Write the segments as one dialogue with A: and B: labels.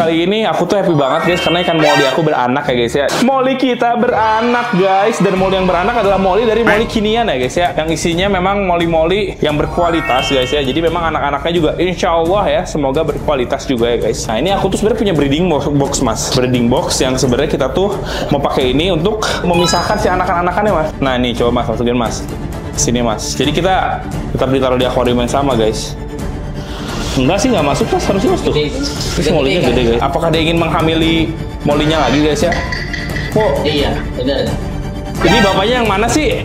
A: kali ini aku tuh happy banget guys, karena ikan Molly aku beranak ya guys ya. Molly kita beranak guys, dan Molly yang beranak adalah Molly dari Molly kinian ya guys ya, yang isinya memang Molly yang berkualitas guys ya. Jadi memang anak-anaknya juga insya Allah ya, semoga berkualitas juga ya guys. Nah ini aku tuh sebenarnya punya breeding box mas, breeding box yang sebenarnya kita tuh mau pakai ini untuk memisahkan si anak-anakannya mas. Nah ini coba mas, masukin mas sini mas. Jadi kita tetap ditaruh di akuarium yang sama guys. Enggak sih, nggak masuk mas, harusnya masuk. Terus Molly-nya gede guys. Apakah dia ingin menghamili Molly-nya lagi guys ya? Oh
B: iya, benar.
A: Jadi bapaknya yang mana sih?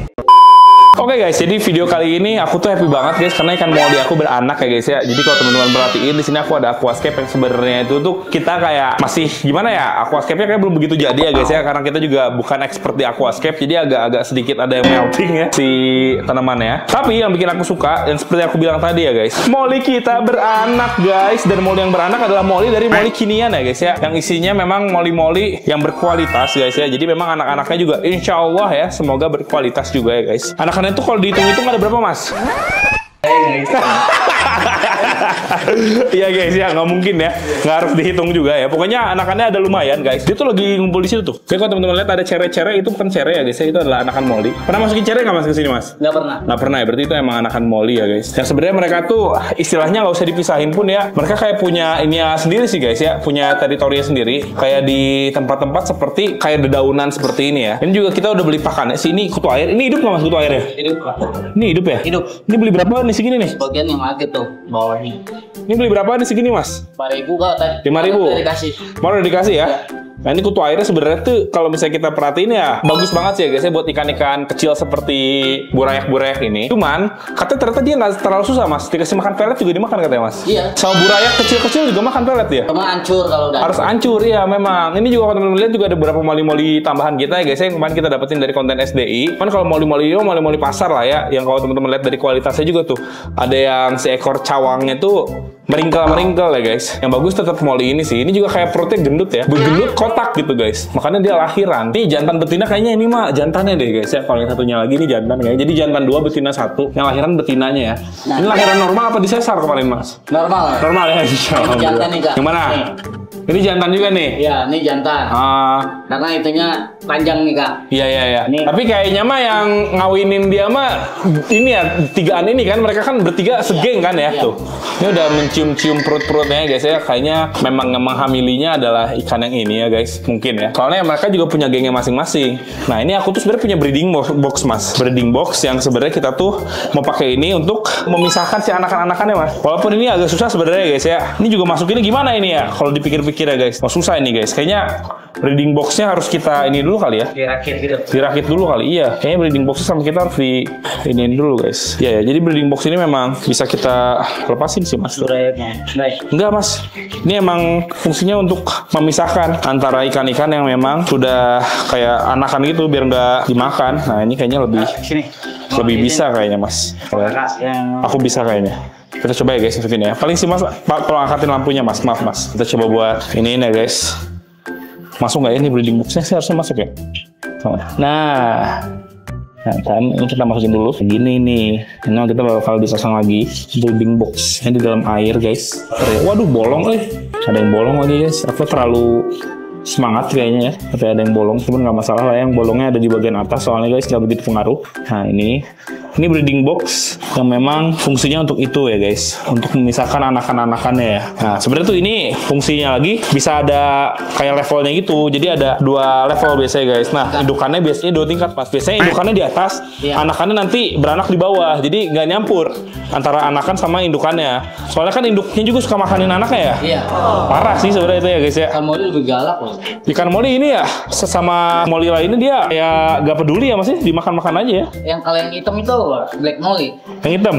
A: Oke guys, jadi video kali ini aku tuh happy banget guys, karena ikan Molly aku beranak ya guys ya. Jadi kalau teman-teman perhatiin di sini aku ada aquascape yang sebenarnya itu tuh kita kayak masih gimana ya, aquascape-nya kayak belum begitu jadi ya guys ya, karena kita juga bukan expert di aquascape, jadi agak-agak sedikit ada yang melting ya si tanamannya. Tapi yang bikin aku suka, yang seperti aku bilang tadi ya guys, Molly kita beranak guys, dan Molly yang beranak adalah Molly dari Molly kinian ya guys ya, yang isinya memang Molly yang berkualitas guys ya. Jadi memang anak-anaknya juga insya Allah ya, semoga berkualitas juga ya guys. Anak-anak itu kalau dihitung-hitung ada berapa mas? Iya guys ya, nggak mungkin ya, nggak harus dihitung juga ya. Pokoknya anakannya ada lumayan guys. Dia tuh lagi ngumpul di situ tuh. Jadi kalau teman-teman lihat ada cere-cere, itu bukan cere ya guys ya, itu adalah anakan Molly. Pernah masukin cere nggak mas ke sini mas?
B: Nggak pernah.
A: Nggak pernah ya, berarti itu emang anakan Molly ya guys. Yang sebenarnya mereka tuh istilahnya nggak usah dipisahin pun ya. Mereka kayak punya ini sendiri sih guys ya, punya teritorinya sendiri. Kayak di tempat-tempat seperti kayak dedaunan seperti ini ya. Ini juga kita udah beli pakan ya. Sini kutu air. Ini hidup nggak mas kutu airnya?
B: Hidup pak.
A: Ini hidup ya?
B: Hidup.
A: Ini beli berapa nih segini nih?
B: Bagian yang lagi tuh bawahnya.
A: Ini beli berapa nih segini mas?
B: 5.000 kok tadi.
A: 5.000?
B: Udah dikasih.
A: Baru udah dikasih ya? Nah ini kutu airnya sebenarnya tuh kalau misalnya kita perhatiin ya bagus banget sih ya guys ya, buat ikan-ikan kecil seperti burayak-burayak ini. Cuman katanya ternyata dia nggak terlalu susah mas, dikasih makan pelet juga dimakan katanya mas.
B: Iya.
A: Sama burayak kecil-kecil juga makan pelet ya?
B: Cuma hancur kalau udah.
A: Harus hancur ya memang. Ini juga kalau teman-teman lihat juga ada beberapa Molly tambahan kita ya guys ya, yang kemarin kita dapetin dari konten SDI. Cuman kalau Molly pasar lah ya, yang kalau teman-teman lihat dari kualitasnya juga tuh ada yang seekor cawangnya tuh meringkel ya guys. Yang bagus tetap Molly ini sih. Ini juga kayak perutnya gendut ya, bergendut kotak gitu guys. Makanya dia lahiran. Nih jantan betina kayaknya ini mah jantannya deh guys ya. Kalau yang satunya lagi ini jantan kayaknya. Jadi jantan 2 betina 1. Yang lahiran betinanya ya.
B: Nah,
A: ini lahiran normal apa disesar kemarin mas?
B: Normal.
A: Normal ya.
B: Ini jantan nih kak.
A: Yang mana?
B: Nih.
A: Ini jantan juga nih.
B: Iya, ini jantan. Karena itunya panjang nih kak.
A: Iya.
B: Ini.
A: Tapi kayaknya mah yang ngawinin dia mah ini ya, tigaan ini kan, mereka kan bertiga segeng kan ya tuh. Ini udah mencium-cium perut-perutnya guys ya. Kayaknya memang menghamilinya adalah ikan yang ini ya guys, mungkin ya. Soalnya mereka juga punya gengnya masing-masing. Nah ini aku tuh sebenarnya punya breeding box mas, breeding box yang sebenarnya kita tuh mau pakai ini untuk memisahkan si anak-anakannya mas. Walaupun ini agak susah sebenarnya guys ya. Ini juga masukinnya gimana ini ya? Kalau dipikir-pikir ya guys, susah ini guys. Kayaknya breeding boxnya harus kita ini dulu kali ya.
B: Dirakit gitu.
A: Dirakit dulu kali, iya. Kayaknya breeding boxnya sama kita harus di iniin dulu guys. Ya, jadi breeding box ini memang bisa kita lepasin sih mas.
B: Surayaknya.
A: Enggak mas, ini emang fungsinya untuk memisahkan antara ikan-ikan yang memang sudah kayak anakan gitu biar nggak dimakan. Nah ini kayaknya lebih bisa kayaknya mas. Aku bisa kayaknya. Kita coba ya guys ikutin ya. Paling sih mas, kalau angkatin lampunya mas, maaf mas. Kita coba buat ini ya guys. Masuk nggak ya ini breeding boxnya? Sih harusnya masuk ya. Nah kan ini kita masukin dulu segini nih. Ini kita bakal disasang lagi breeding box ini di dalam air guys. Waduh bolong ada yang bolong lagi guys. Aku terlalu semangat kayaknya ya, tapi ada yang bolong. Cuman nggak masalah lah, yang bolongnya ada di bagian atas soalnya guys, nggak begitu pengaruh. Nah ini breeding box yang memang fungsinya untuk itu ya guys, untuk memisahkan anakan-anakannya ya. Nah sebenarnya tuh ini fungsinya lagi bisa ada kayak levelnya gitu. Jadi ada 2 level biasanya guys. Nah indukannya biasanya 2 tingkat mas. Biasanya indukannya di atas, anakannya nanti beranak di bawah. Jadi nggak nyampur antara anakan sama indukannya. Soalnya kan induknya juga suka makanin anaknya ya. Iya. Parah sih sebenarnya itu ya guys ya.
B: Ikan Molly lebih galak loh.
A: Ikan Molly ini ya sesama Molly lainnya dia ya gak peduli ya mas, dimakan-makan aja ya.
B: Yang kalau yang hitam itu Black Molly.
A: Yang hitam?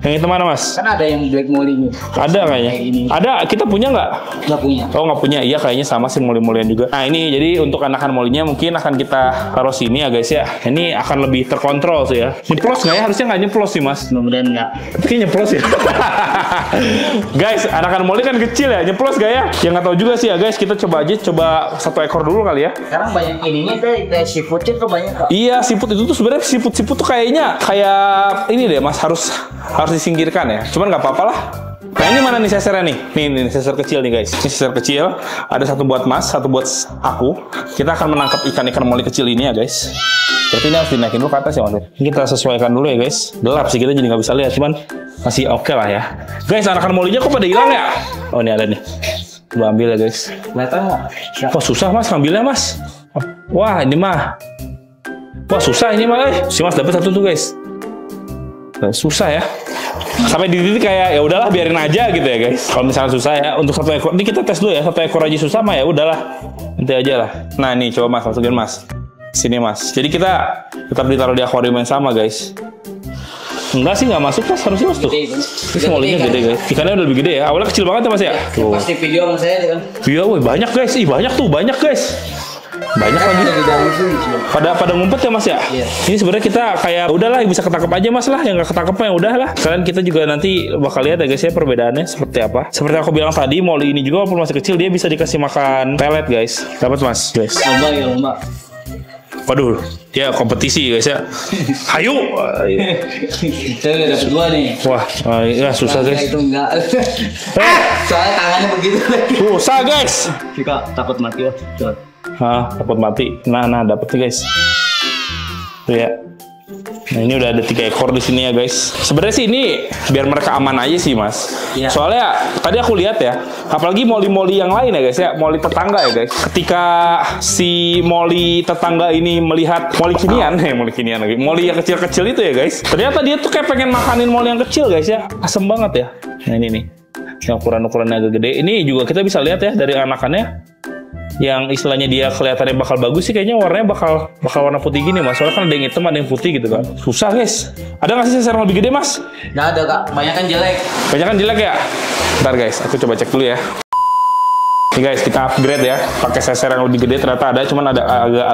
A: Yang hitam mana mas?
B: Kan ada yang Black Molly gitu.
A: Ada kayaknya. Ada, kita punya nggak?
B: Nggak punya.
A: Oh nggak punya, iya kayaknya sama sih Molly-Mollian juga. Nah ini jadi untuk anakan Molly-nya mungkin akan kita taruh sini ya guys ya. Ini akan lebih terkontrol sih ya. Nyeplos nggak ya? Harusnya nggak nyeplos sih mas.
B: Mudah-mudahan nggak.
A: Tapi nyeplos ya. Guys, anakan Molly kan kecil ya, nyeplos gak ya? Yang nggak tahu juga sih ya guys. Kita coba aja, coba 1 ekor dulu kali ya.
B: Sekarang banyak ininya kayak seafoodnya tuh banyak kok.
A: Iya, seafood itu tuh sebenarnya seafood tuh kayaknya kayak ini deh mas, harus disingkirkan ya. Cuman nggak apa-apa lah. Nah ini mana nih sesernya nih? Nih seser kecil nih guys. Ini seser kecil. Ada satu buat Mas, satu buat aku. Kita akan menangkap ikan-ikan moli kecil ini ya guys. Berarti ini harus dinaikin dulu ke atas ya Mas. Ini kita sesuaikan dulu ya guys. Gelap sih kita jadi nggak bisa lihat, cuman masih oke lah ya. Guys, anakan molinya kok pada hilang ya? Oh ini ada nih. Coba ambil ya guys.
B: Kelihatan nggak?
A: Wah susah Mas ngambilnya Mas. Wah ini mah. Wah susah ini mah. Si Mas dapat satu tuh guys. Susah ya. Sampai di titik kayak ya udahlah biarin aja gitu ya guys. Kalau misalnya susah ya untuk satu ekor, ini kita tes dulu ya, satu ekor aja susah mah ya udahlah, nanti aja lah. Nah nih coba Mas masukin Mas, sini Mas. Jadi kita tetap ditaruh di akuarium yang sama guys. Enggak sih nggak masuk Mas, harusnya Mas tuh. Ini molinya gede guys. Ikannya udah lebih gede ya. Awalnya kecil banget ya Mas ya. Tuh.
B: Pasti video sama saya kan.
A: Iya, woi banyak guys. Ih banyak tuh, banyak guys. Banyak lagi. Pada ngumpet ya Mas ya.
B: Iya.
A: Ini sebenarnya kita kayak udahlah bisa ketangkep aja Mas lah, yang nggak ketangkep ya udahlah. Kalian kita juga nanti bakal lihat ya guys ya perbedaannya seperti apa. Seperti aku bilang tadi, moli ini juga walaupun masih kecil dia bisa dikasih makan pelet guys. Dapat Mas, guys.
B: Lomba ya lomba.
A: Waduh, ya kompetisi guys ya. Hayu.
B: Kita udah dapet 2 nih.
A: Wah, ya susah guys.
B: Itu enggak. Soalnya tangannya begitu lagi.
A: Susah guys.
B: Kita takut mati loh.
A: Takut mati. Nah dapet nih guys. Tuh ya. Nah ini udah ada 3 ekor di sini ya guys. Sebenarnya sih ini biar mereka aman aja sih Mas.
B: Iya.
A: Soalnya tadi aku lihat ya, apalagi moli-moli yang lain ya guys ya, moli tetangga ya guys. Ketika si moli tetangga ini melihat moli kinian, lagi, moli yang kecil-kecil itu ya guys. Ternyata dia tuh kayak pengen makanin moli yang kecil guys ya. Asem banget ya. Nah ini nih, yang ukuran-ukurannya agak gede. Ini juga kita bisa lihat ya dari anakannya. Yang istilahnya dia kelihatannya bakal bagus sih kayaknya warnanya bakal warna putih gini Mas. Soalnya kan ada yang hitam ada yang putih gitu kan. Susah guys. Ada nggak sih seser yang lebih gede Mas?
B: Nggak ada Kak, banyak kan jelek.
A: Banyak kan jelek ya? Bentar guys, aku coba cek dulu ya. Nih guys, kita upgrade ya. Pakai seser yang lebih gede ternyata ada, cuman ada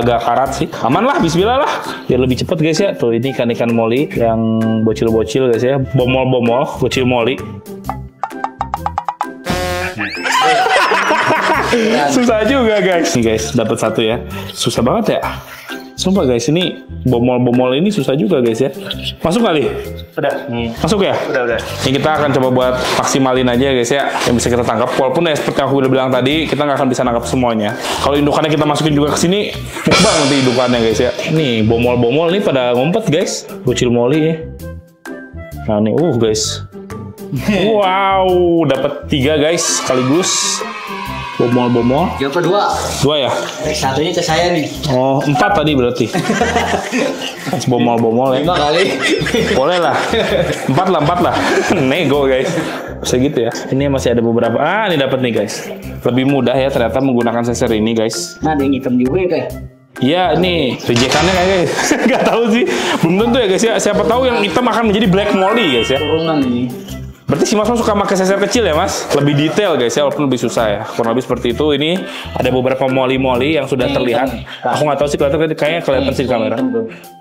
A: agak karat sih. Aman lah, bismillah lah. Biar lebih cepet guys ya. Tuh ini ikan-ikan moli yang bocil-bocil guys ya. Bomol-bomol, bocil moli. Susah juga guys. Nih guys, dapat satu ya. Susah banget ya. Sumpah guys, ini bomol-bomol ini susah juga guys ya. Masuk kali? Udah. Masuk ya? Udah. Ini kita akan coba buat maksimalin aja guys ya, yang bisa kita tangkap. Walaupun ya seperti yang aku udah bilang tadi, kita nggak akan bisa nangkap semuanya. Kalau indukannya kita masukin juga ke sini, mukbang nanti indukannya guys ya. Nih bomol-bomol nih pada ngumpet guys. Bocil moli ya. Nah nih, guys. Wow, dapat 3 guys sekaligus. Bomol-bomol.
B: Siapa 2?
A: 2 ya?
B: Satunya ke saya nih.
A: Oh, 4 tadi berarti. Bomol-bomol ya.
B: 5 kali.
A: Boleh lah. 4 lah. Nego guys. Bisa gitu ya. Ini masih ada beberapa. Ini dapat nih guys. Lebih mudah ya ternyata menggunakan seser ini guys.
B: Nah, ada yang hitam juga ya kayak.
A: Iya, ini rejekannya kayaknya nggak tahu sih. Belum tentu ya guys ya. Siapa tahu yang hitam akan menjadi black molly guys ya.
B: Turunan ini.
A: Berarti si Mas suka pakai seser kecil ya Mas? Lebih detail guys ya, walaupun lebih susah ya. Kurang lebih seperti itu. Ini ada beberapa moli-moli yang sudah terlihat. Aku nggak tahu sih kayaknya kelihatan sih di kamera.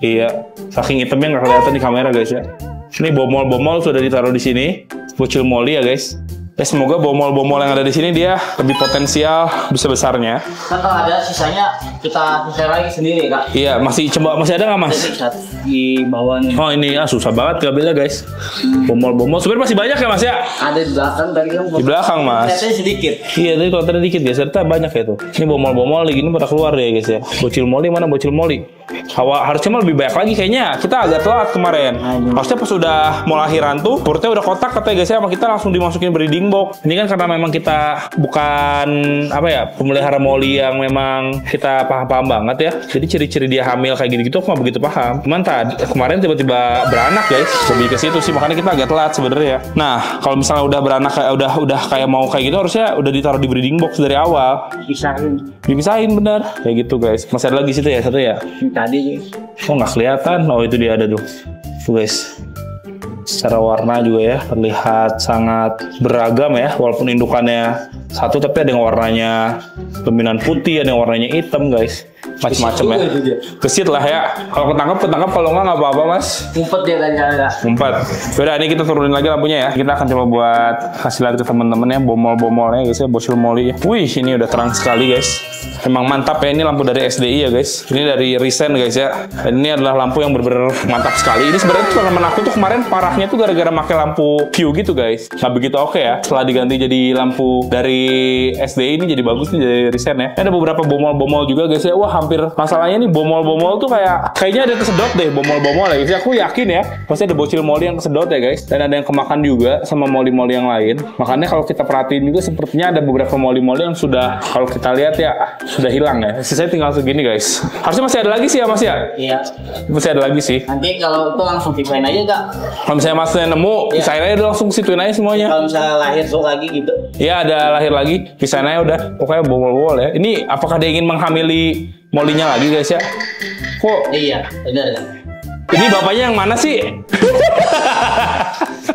A: Iya, saking hitamnya nggak kelihatan di kamera guys ya. Ini bomol-bomol sudah ditaruh di sini. Bocil moli ya guys. Ya semoga bomol-bomol yang ada di sini dia lebih potensial besar-besarnya.
B: Kan kalau ada sisanya kita seser lagi sendiri Kak.
A: Iya, masih ada nggak Mas?
B: Di bawah nih.
A: Oh ini susah banget ngambilnya guys. Bomol-bomol sebenarnya masih banyak ya Mas ya?
B: Ada di belakang tadi kan.
A: Di belakang Mas.
B: Ternyata sedikit.
A: Iya tadi kalau tadi dikit ya, serta banyak ya tuh. Ini bomol-bomol gini pada keluar ya guys ya. Bocil moli mana bocil moli? Harusnya mah lebih banyak lagi kayaknya. Kita agak telat kemarin. Harusnya pas sudah mau lahiran tuh, perutnya udah kotak katanya guys ya, sama kita langsung dimasukin breeding box. Ini kan karena memang kita bukan pemelihara moli yang memang kita paham-paham banget ya. Jadi ciri-ciri dia hamil kayak gitu-gitu aku nggak begitu paham. Cuman kemarin tiba-tiba beranak guys. Lebih ke situ sih, makanya kita agak telat sebenarnya. Nah, kalau misalnya udah beranak udah kayak mau kayak gitu harusnya udah ditaruh di breeding box dari awal. Dipisahin bener. Kayak gitu guys. Masih ada lagi situ ya, satu ya.
B: Tadi
A: Oh nggak kelihatan. Oh itu dia ada tuh. Tuh guys. Secara warna juga ya terlihat sangat beragam ya. Walaupun indukannya satu tapi ada yang warnanya dominan putih, ada yang warnanya hitam guys. macam-macam ya. Kesit lah ya. Kalau ketangkap, kalau nggak apa-apa mas.
B: Ngumpet dia kan ya.
A: Ngumpet. Udah ini kita turunin lagi lampunya ya. Kita akan coba buat kasih lihat ke teman-teman ya bomol-bomolnya guys ya, bocil moli ya. Wih, ini udah terang sekali guys. Emang mantap ya, ini lampu dari SDI ya guys. Ini dari Risen guys ya. Dan ini adalah lampu yang bener-bener mantap sekali. Ini sebenarnya tuh teman aku tuh kemarin parahnya tuh gara-gara pakai lampu view gitu guys. Nggak begitu oke ya. Setelah diganti jadi lampu dari SDI ini jadi bagus nih dari Risen ya. Ini ada beberapa bomol-bomol juga guys ya. Wah, hampir masalahnya nih bomol-bomol tuh kayaknya ada kesedot deh bomol-bomol ya guys. Aku yakin ya pasti ada bocil moli yang kesedot ya guys. Dan ada yang kemakan juga sama moli-moli yang lain. Makanya kalau kita perhatiin juga sepertinya ada beberapa moli-moli yang sudah, kalau kita lihat ya, sudah hilang ya. Sisanya tinggal segini guys. Harusnya masih ada lagi sih ya mas ya?
B: Iya.
A: Masih ada lagi sih.
B: Nanti kalau itu langsung pipain aja kak.
A: Kalau misalnya masnya nemu, pisahin aja langsung situin aja semuanya.
B: Kalau misalnya lahir lagi gitu.
A: Iya, ada lahir lagi, pisahin aja udah. Pokoknya bomol-bomol ya. Ini apakah dia ingin menghamili molinya lagi guys ya? Kok?
B: Iya, benar kan?
A: Ini bapaknya yang mana sih?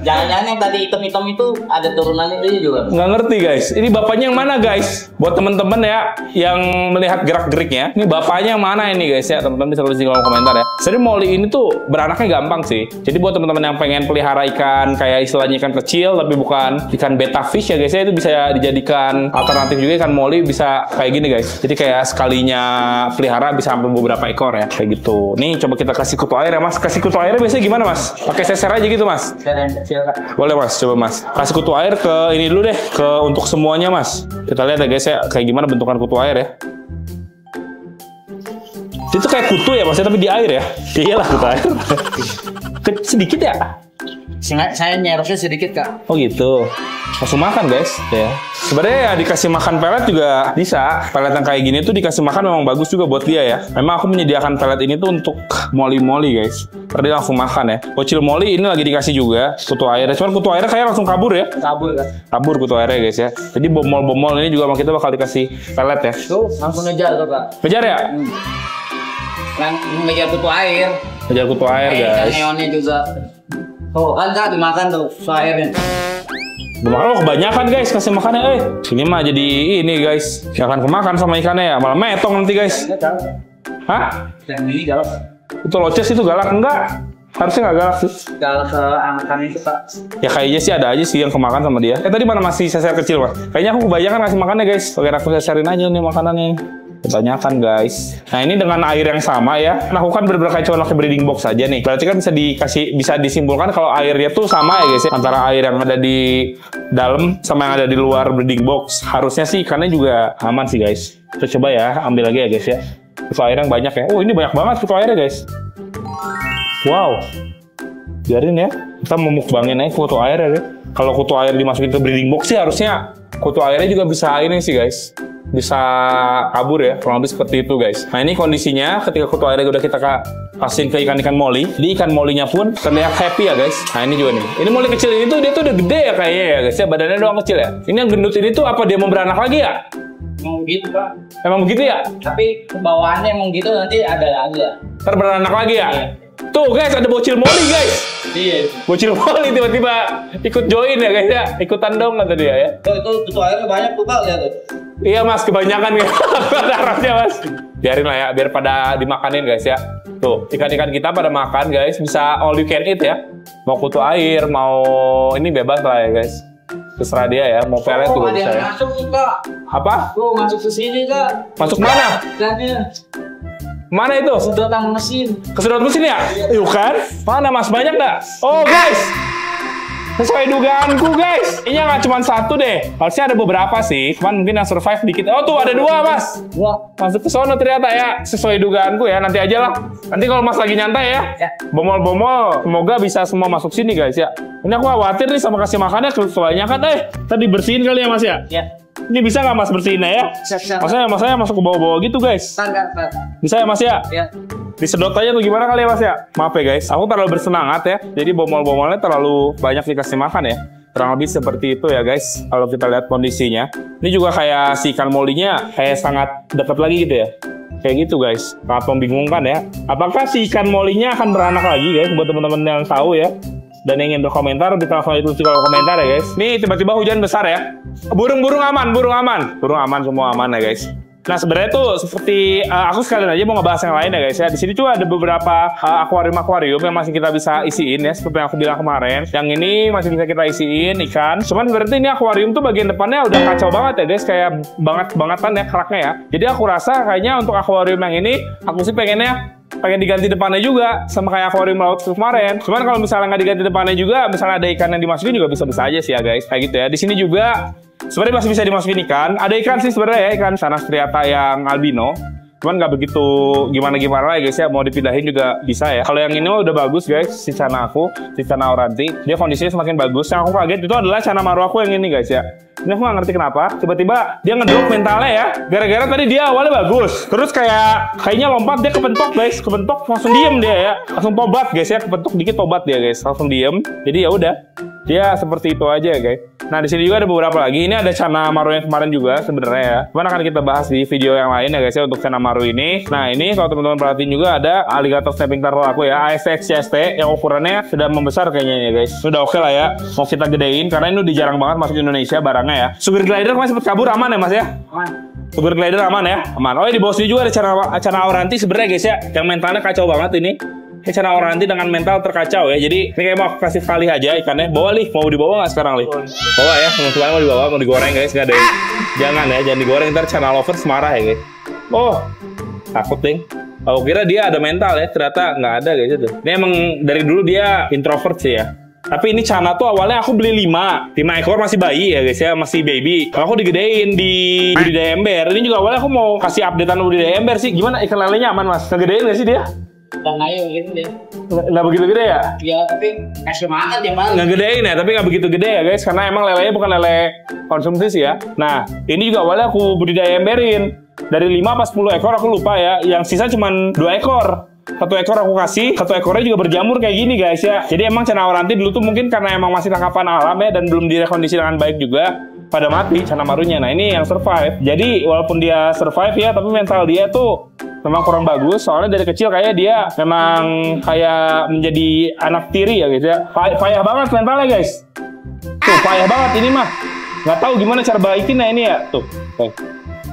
B: Jangan-jangan yang tadi hitam-hitam itu ada turunannya dia juga.
A: Nggak ngerti guys. Ini bapaknya yang mana guys? Buat temen-temen ya yang melihat gerak-geriknya, ini bapaknya yang mana ini guys ya? Teman-teman bisa tulis di kolom komentar ya. Jadi moli ini tuh beranaknya gampang sih. Jadi buat teman-teman yang pengen pelihara ikan kayak istilahnya ikan kecil tapi bukan ikan betta fish ya guys ya, itu bisa dijadikan alternatif juga ikan moli, bisa kayak gini guys. Jadi kayak sekalinya pelihara bisa sampai beberapa ekor ya, kayak gitu. Nih coba kita kasih kutu air ya mas. Kasih kutu airnya biasanya gimana mas? Pakai seser aja gitu mas? Boleh mas, coba mas. Kasih kutu air ke ini dulu deh, ke untuk semuanya mas. Kita lihat ya guys ya, kayak gimana bentukan kutu air ya. Itu kayak kutu ya mas, tapi di air ya. Iyalah kutu air. Sedikit ya?
B: Saya nyerosnya sedikit kak.
A: Oh gitu. Langsung makan guys ya. Sebenarnya ya dikasih makan pelet juga bisa. Pelet yang kayak gini tuh dikasih makan memang bagus juga buat dia ya. Memang aku menyediakan pelet ini tuh untuk moli-moli guys. Tadi langsung makan ya. Bocil moli ini lagi dikasih juga kutu airnya. Cuman kutu airnya kayak langsung kabur ya.
B: Kabur kan?
A: Kabur kutu airnya guys ya. Jadi bomol-bomol ini juga kita bakal dikasih pelet ya.
B: Tuh langsung ngejar tuh kak.
A: Kejar ya?
B: Ngejar kutu air.
A: Kejar kutu air guys.
B: Neonnya juga. Oh kan kak dimakan tuh kutu airnya.
A: Oh kebanyakan guys kasih makannya Ini mah jadi ini guys. Jangan kemakan sama ikannya ya. Malah metong nanti guys. Hah?
B: Yang ini galak.
A: Itu loces itu galak enggak? Harusnya nggak galak sih.
B: Galak ke anakan itu kak.
A: Ya kayaknya sih ada aja sih yang kemakan sama dia. Tadi mana masih seser kecil mas? Kayaknya aku kebanyakan ngasih makannya guys. Oke aku seserin aja nih makanannya. Kebanyakan guys. Nah ini dengan air yang sama ya. Nah aku kan bener-bener kayak cuma pakai breeding box aja nih. Berarti kan bisa disimpulkan kalau airnya tuh sama ya guys ya. Antara air yang ada di dalam sama yang ada di luar breeding box. Harusnya sih ikannya juga aman sih guys. Kita coba ya ambil lagi ya guys ya. Kutu air yang banyak ya. Oh ini banyak banget kutu airnya guys. Wow. Biarin ya. Kita memukbangin aja kutu air ya. Kalau kutu air dimasukin ke breeding box sih harusnya kutu airnya juga bisa ini sih guys. Bisa kabur ya, kurang lebih seperti itu guys. Nah ini kondisinya ketika kutu airnya udah kita kasihin ke ikan-ikan moli. Jadi ikan molinya pun terlihat happy ya guys. Nah ini juga nih. Ini moli kecil ini tuh dia tuh udah gede ya kayaknya ya guys ya. Badannya doang kecil ya. Ini yang gendut ini tuh apa dia mau beranak lagi ya?
B: Emang begitu kak.
A: Emang begitu ya?
B: Tapi bawaannya emang gitu nanti ada lagi ya.
A: Ntar beranak lagi ya? Iya. Tuh guys ada bocil moli guys. Iya. Bocil moli tiba-tiba ikut join ya guys ya. Ikutan dong kata dia ya.
B: Tuh itu kutu airnya banyak tuh kak lihat tuh.
A: Iya mas, kebanyakan ya. Ada harapnya mas. Biarin lah ya, biar pada dimakanin guys ya. Tuh, ikan-ikan kita pada makan guys. Bisa all you can eat ya. Mau kutu air, mau ini bebas lah ya guys. Terserah dia ya, mau pelet juga bisa ya.
B: Masuk nih kak.
A: Apa?
B: Tuh masuk ke sini kak.
A: Masuk mana?
B: Ikannya.
A: Mana itu?
B: Sedotan mesin.
A: Kesedot mesin ya? Yuk kan? Mana mas, banyak nggak? Oh guys! Sesuai dugaanku guys, ini nggak cuma satu deh. Harusnya ada beberapa sih, cuman mungkin yang survive dikit. Oh tuh ada dua mas.
B: Wah,
A: masuk ke sono ternyata ya. Sesuai dugaanku ya, nanti aja lah. Nanti kalau mas lagi nyantai ya, bomol-bomol, semoga bisa semua masuk sini guys ya. Ini aku khawatir nih sama kasih makannya kebanyakan tadi bersihin kali ya mas ya?
B: Ya.
A: Ini bisa nggak mas bersihinnya ya? Masanya masuk ke bawah-bawah gitu guys. Bisa ya mas ya?
B: Ya.
A: Disedot aja tuh gimana kali ya mas ya? Maaf ya guys, aku terlalu bersemangat ya. Jadi bomol-bomolnya terlalu banyak dikasih makan ya. Kurang lebih seperti itu ya guys. Kalau kita lihat kondisinya. Ini juga kayak si ikan molinya kayak sangat dekat lagi gitu ya. Kayak gitu guys. Sangat membingungkan ya. Apakah si ikan molinya akan beranak lagi guys? Buat teman-teman yang tahu ya. Dan yang ingin berkomentar, langsung itu di kolom komentar ya guys. Nih tiba-tiba hujan besar ya. Burung aman. Burung aman semua aman ya guys. Nah sebenarnya tuh seperti aku sekalian aja mau ngebahas yang lain ya guys ya. Di sini tuh ada beberapa akuarium yang masih kita bisa isiin ya, seperti yang aku bilang kemarin. Yang ini masih bisa kita isiin ikan. Cuman berarti ini akuarium tuh bagian depannya udah kacau banget ya guys, kayak bangetan ya keraknya ya. Jadi aku rasa kayaknya untuk akuarium yang ini aku sih pengen diganti depannya juga sama kayak akuarium laut kemarin. Cuman kalau misalnya nggak diganti depannya juga, misalnya ada ikan yang dimasukin juga bisa-bisa aja sih ya guys, kayak gitu ya. Di sini juga sebenarnya masih bisa dimasukin ikan. Ada ikan sih sebenarnya ya, ikan sana striata yang albino. Cuman nggak begitu gimana-gimana lah guys ya, mau dipindahin juga bisa ya. Kalau yang ini udah bagus guys, si Cana Auranti. Dia kondisinya semakin bagus. Yang aku kaget itu adalah Cana Maru aku yang ini guys ya. Ini aku nggak ngerti kenapa, tiba-tiba dia ngedrop mentalnya ya. Gara-gara tadi dia awalnya bagus, terus kayaknya lompat dia kepentok guys, langsung diem dia ya, langsung tobat guys ya, kepentok dikit tobat dia guys, langsung diem. Jadi ya udah, dia seperti itu aja ya guys. Nah di sini juga ada beberapa lagi. Ini ada Cana Maru yang kemarin juga sebenarnya ya. Cuman akan kita bahas di video yang lain ya guys ya untuk Cana Maru ini. Nah ini kalau teman-teman perhatiin juga ada alligator snapping turtle aku ya, ASX CST yang ukurannya sudah membesar kayaknya ya guys. Sudah oke lah ya, mau kita gedein karena ini udah jarang banget masuk Indonesia barangnya ya. Sugar glider masih sempat kabur, aman ya mas ya? Aman. Sugar glider aman ya? Aman. Oh ya di bawah sini juga ada Cana Auranti sebenarnya guys ya, yang mentalnya kacau banget ini. Cana Auranti dengan mental terkacau ya. Jadi ini kayak mau aku kasih kali aja ikannya. Bawa Lih, mau dibawa nggak sekarang Lih? Bawa ya, mau dibawa, mau digoreng guys, nggak ada. Jangan ya, jangan digoreng, ntar Cana lovers marah ya guys. Oh, takut deh. Aku kira dia ada mental ya, ternyata nggak ada guys itu. Ini emang dari dulu dia introvert sih ya. Tapi ini Cana tuh awalnya aku beli 5 ekor masih bayi ya guys ya, masih baby. Kalau aku digedein di budidaya ember. Ini juga awalnya aku mau kasih updatean budidaya ember sih. Gimana ikan lelenya aman mas? Ngegedein nggak sih dia?
B: Bang ayo gitu deh.
A: Nggak begitu gede ya?
B: Ya tapi kasih makan ya bang.
A: Nggak gedein ya, tapi nggak begitu gede ya guys. Karena emang lelenya bukan lele konsumsi sih ya. Nah ini juga awalnya aku budidaya emberin. Dari 5 pas 10 ekor aku lupa ya. Yang sisa cuma 2 ekor. 1 ekor aku kasih, 1 ekornya juga berjamur kayak gini guys ya. Jadi emang Cana Auranti dulu tuh mungkin karena emang masih tangkapan alam ya, dan belum direkondisi dengan baik juga, pada mati Cana Marunya. Nah ini yang survive. Jadi walaupun dia survive ya, tapi mental dia tuh memang kurang bagus. Soalnya dari kecil kayak dia memang kayak menjadi anak tiri ya guys ya. Payah banget mentalnya guys. Tuh payah banget ini mah. Nggak tahu gimana cara baikinnya ini ya. Tuh.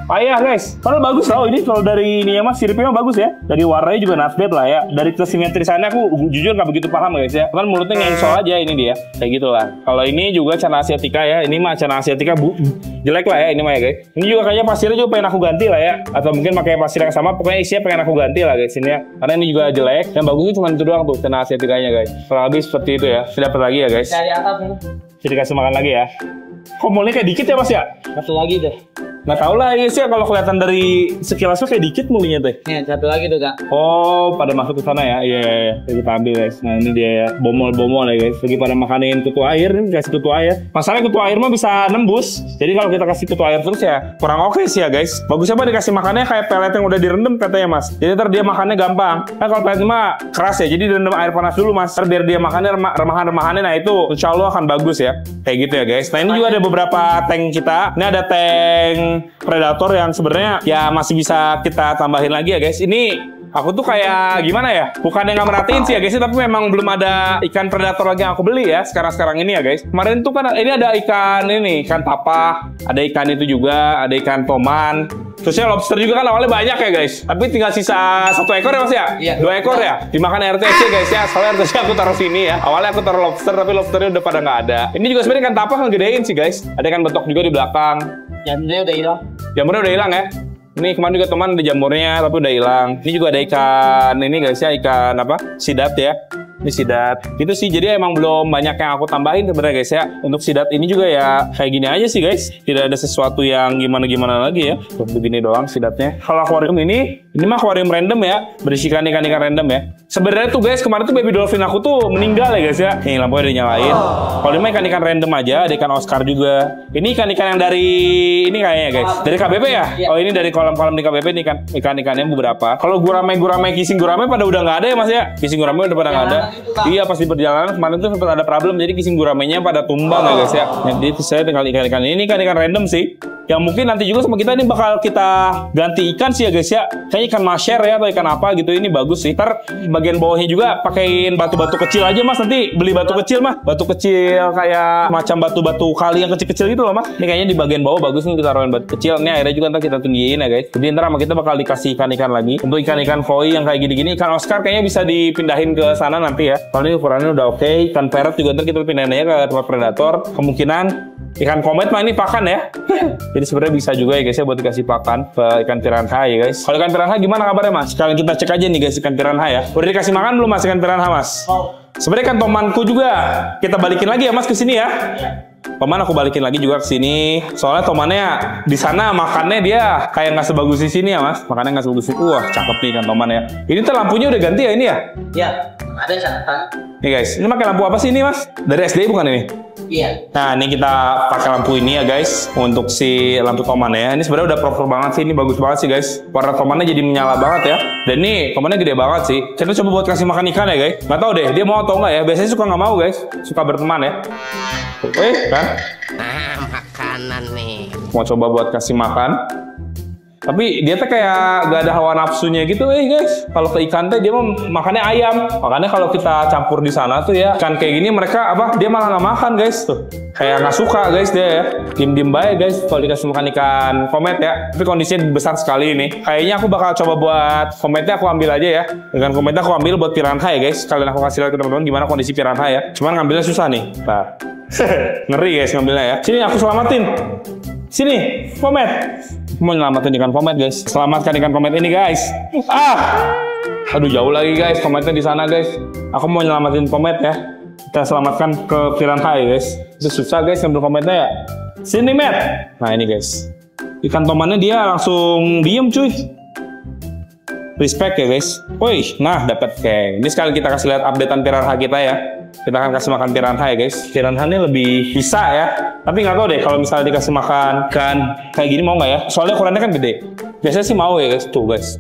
A: Payah guys, padahal bagus loh ini kalau dari ini ya mas, siripnya bagus ya. Dari warnanya juga not bad lah ya. Dari kesimetrisannya aku jujur nggak begitu paham guys ya. Kan mulutnya ngengsol aja ini dia, kayak gitulah. Kalau ini juga Cana Asiatica ya, ini mah Cana Asiatica jelek lah ya ini mah ya guys. Ini juga kayaknya pasirnya juga pengen aku ganti lah ya. Atau mungkin pakai pasir yang sama, pokoknya isinya pengen aku ganti lah guys ini ya. Karena ini juga jelek, yang bagusnya cuma itu doang tuh Cana Asiaticanya guys. Kurang lebih seperti itu ya. Sudah dapat lagi ya guys.
B: Cari atap nih.
A: Jadi kasih makan lagi ya. Kok mulnya kayak dikit ya mas ya?
B: Satu lagi deh.
A: Nggak tahu lah ya sih, kalau kelihatan dari sekilas tuh kayak dikit mulinya teh.
B: Nih satu lagi tuh kak.
A: Oh pada masuk ke sana ya. Iya. Kita ambil guys. Nah ini dia ya, bomol ya guys. Lagi pada makanin kutu air, ini kasih kutu air. Masalahnya kutu air mah bisa nembus. Jadi kalau kita kasih kutu air terus ya kurang oke sih ya guys. Bagusnya mah dikasih makannya kayak pelet yang udah direndam katanya mas. Jadi ntar dia makannya gampang. Nah kalau pelet mah keras ya, jadi direndam air panas dulu mas. Ntar biar dia makannya remahan-remahannya. Nah itu insya Allah akan bagus ya. Kayak gitu ya guys. Nah ini juga ada beberapa tank kita. Ini ada tank predator yang sebenarnya ya masih bisa kita tambahin lagi ya guys. Ini aku tuh kayak gimana ya, bukan yang nggak merhatiin sih ya guys, tapi memang belum ada ikan predator lagi yang aku beli ya sekarang ini ya guys. Kemarin tuh kan ini ada ikan tapa, ada ikan itu juga, ada ikan toman. Terusnya lobster juga kan awalnya banyak ya guys, tapi tinggal sisa 1 ekor ya mas ya? Iya. 2 ekor ya? Dimakan RTC guys ya, soalnya RTC aku taruh sini ya. Awalnya aku taruh lobster, tapi lobsternya udah pada nggak ada. Ini juga sebenarnya ikan tapa ngegedein sih guys. Ada ikan betok juga di belakang.
B: Jamurnya udah hilang.
A: Jamurnya udah hilang ya? Ini kemarin juga teman ada jamurnya, tapi udah hilang. Ini juga ada ikan, ini guys ya, ikan apa? Sidat ya. Ini sidat. Itu sih, jadi emang belum banyak yang aku tambahin sebenarnya guys ya. Untuk sidat ini juga ya kayak gini aja sih guys. Tidak ada sesuatu yang gimana-gimana lagi ya. Tuh, begini doang sidatnya. Kalau akuarium ini mah akuarium random ya. Berisikan ikan-ikan random ya. Sebenarnya tuh guys, kemarin tuh baby dolphin aku tuh meninggal ya guys ya. Nih lampunya udah nyalain. Kalau ini mah ikan-ikan random aja, ada ikan Oscar juga. Ini ikan-ikan yang dari ini kayaknya guys. Dari KBP ya? Oh ini dari kolam-kolam di KBP nih ikan-ikannya beberapa. Kalau gurame, kissing gurame pada udah nggak ada ya mas ya. Kissing gurame udah pada nggak ada. Iya pas di perjalanan kemarin tuh sempat ada problem, jadi kissing guramenya pada tumbang ya guys ya. Jadi saya tinggal ikan-ikan ini, ikan-ikan random sih. Yang mungkin nanti juga sama kita ini bakal kita ganti ikan sih ya guys ya. Kayaknya ikan masher ya atau ikan apa gitu. Ini bagus sih. Ntar bagian bawahnya juga pakein batu-batu kecil aja mas. Nanti beli batu kecil mah. Batu kecil kayak macam batu-batu kali yang kecil-kecil gitu loh mas. Ini kayaknya di bagian bawah bagus nih kita taruhin batu kecil. Ini airnya juga ntar kita tinggiin ya guys. Jadi ntar sama kita bakal dikasih ikan-ikan lagi. Untuk ikan-ikan koi yang kayak gini-gini. Ikan Oscar kayaknya bisa dipindahin ke sana nanti ya. Kalau ini ukurannya udah oke. Ikan parrot juga ntar kita pindahin aja ke tempat predator. Kemungkinan ikan komet mah ini pakan ya. Jadi sebenarnya bisa juga ya guys ya buat dikasih pakan ke ikan piranha ya guys. Kalau ikan piranha gimana kabarnya mas? Sekalian kita cek aja nih guys ikan piranha ya. Udah dikasih makan belum mas ikan piranha mas? Sebenarnya kan tomanku juga kita balikin lagi ya mas ke sini ya. Toman aku balikin lagi juga ke sini. Soalnya tomannya di sana makannya dia kayak nggak sebagus di sini ya mas. Makannya nggak sebagus di sini. Wah cakep nih ikan toman ya. Ini tuh lampunya udah ganti ya ini ya?
B: Ya, ada sana.
A: Nih guys, ini pakai lampu apa sih ini mas? Dari SDI bukan ini?
B: Iya.
A: Nah ini kita pakai lampu ini ya guys untuk si lampu toman ya. Ini sebenarnya udah proper banget sih, ini bagus banget sih guys. Warna tomannya jadi menyala banget ya. Dan ini tomannya gede banget sih. Kita coba buat kasih makan ikan ya guys. Nggak tahu deh dia mau atau nggak ya. Biasanya suka nggak mau guys, suka berteman ya. Kan?
C: Makanan nih.
A: Mau coba buat kasih makan. Tapi dia tuh kayak gak ada hawa nafsunya gitu guys. Kalau ke ikan teh dia mau makannya ayam. Makanya kalau kita campur di sana tuh ya ikan kayak gini mereka apa? Dia malah nggak makan guys tuh. Kayak nggak suka guys dia ya. Diem-diem baik guys kalau dikasih makan ikan komet ya. Tapi kondisinya besar sekali ini. Kayaknya aku bakal coba buat kometnya aku ambil aja ya. Dengan kometnya aku ambil buat piranha ya guys. Kalian aku kasih lihat ke teman-teman gimana kondisi piranha ya. Cuman ngambilnya susah nih. Nah. Ngeri guys ngambilnya ya. Sini aku selamatin. Sini, komet. Aku mau nyelamatin ikan komet guys. Selamatkan ikan komet ini guys. Aduh jauh lagi guys. Kometnya di sana guys. Aku mau nyelamatin komet ya. Kita selamatkan ke piranha ya guys. Itu susah guys ngambil kometnya ya. Sini Met. Nah ini guys. Ikan tomannya dia langsung diem cuy. Respect ya guys. Woi, nah dapat kayak. Ini sekali kita kasih lihat updatean piranha kita ya. Kita akan kasih makan piranha ya guys. Piranha ini lebih bisa ya. Tapi nggak tahu deh kalau misalnya dikasih makan ikan kayak gini mau nggak ya? Soalnya ukurannya kan gede. Biasanya sih mau ya guys. Tuh guys.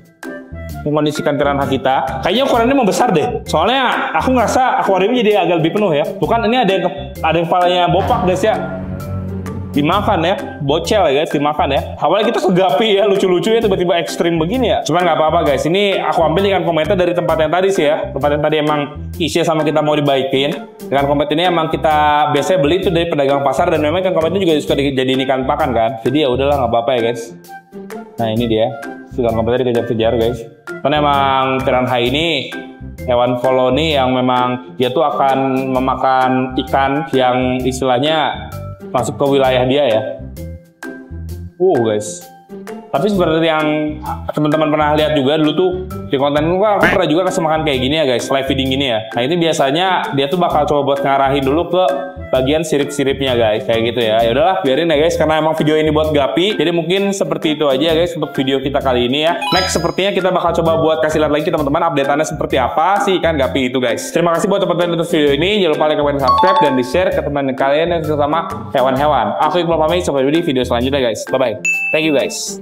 A: Mengkondisikan piranha kita. Kayaknya ukurannya mau besar deh. Soalnya aku ngerasa akuariumnya jadi agak lebih penuh ya. Bukan ini ada yang kepalanya bopak guys ya. Dimakan ya, bocel ya guys, dimakan ya. Awalnya kita kegapi ya, lucu-lucu ya, tiba-tiba ekstrim begini ya. Cuman nggak apa-apa guys, ini aku ambil ikan kometnya dari tempat yang tadi sih ya. Tempat yang tadi emang isinya sama kita mau dibaikin. Ikan komet ini emang kita biasanya beli itu dari pedagang pasar dan memang ikan komet ini juga suka dijadiin ikan pakan kan. Jadi ya udahlah nggak apa-apa ya guys. Nah ini dia, ikan kometnya dikejar-kejar guys. Karena emang piranha ini hewan koloni yang memang dia tuh akan memakan ikan yang istilahnya masuk ke wilayah dia ya. Guys. Tapi seperti yang teman-teman pernah lihat juga dulu tuh di konten gua, aku pernah juga kasih makan kayak gini ya guys, live feeding gini ya. Nah ini biasanya dia tuh bakal coba buat ngarahin dulu ke bagian sirip-siripnya guys, kayak gitu ya. Ya udahlah, biarin ya guys, karena emang video ini buat gapi. Jadi mungkin seperti itu aja guys untuk video kita kali ini ya. Next sepertinya kita bakal coba buat kasih lihat lagi teman-teman update-annya seperti apa sih ikan gapi itu guys. Terima kasih buat teman-teman nonton video ini. Jangan lupa like, comment, subscribe dan di-share ke teman kalian yang suka sama hewan-hewan. Aku Iqbal pamit, sampai jumpa di video selanjutnya guys. Bye bye. Thank you guys.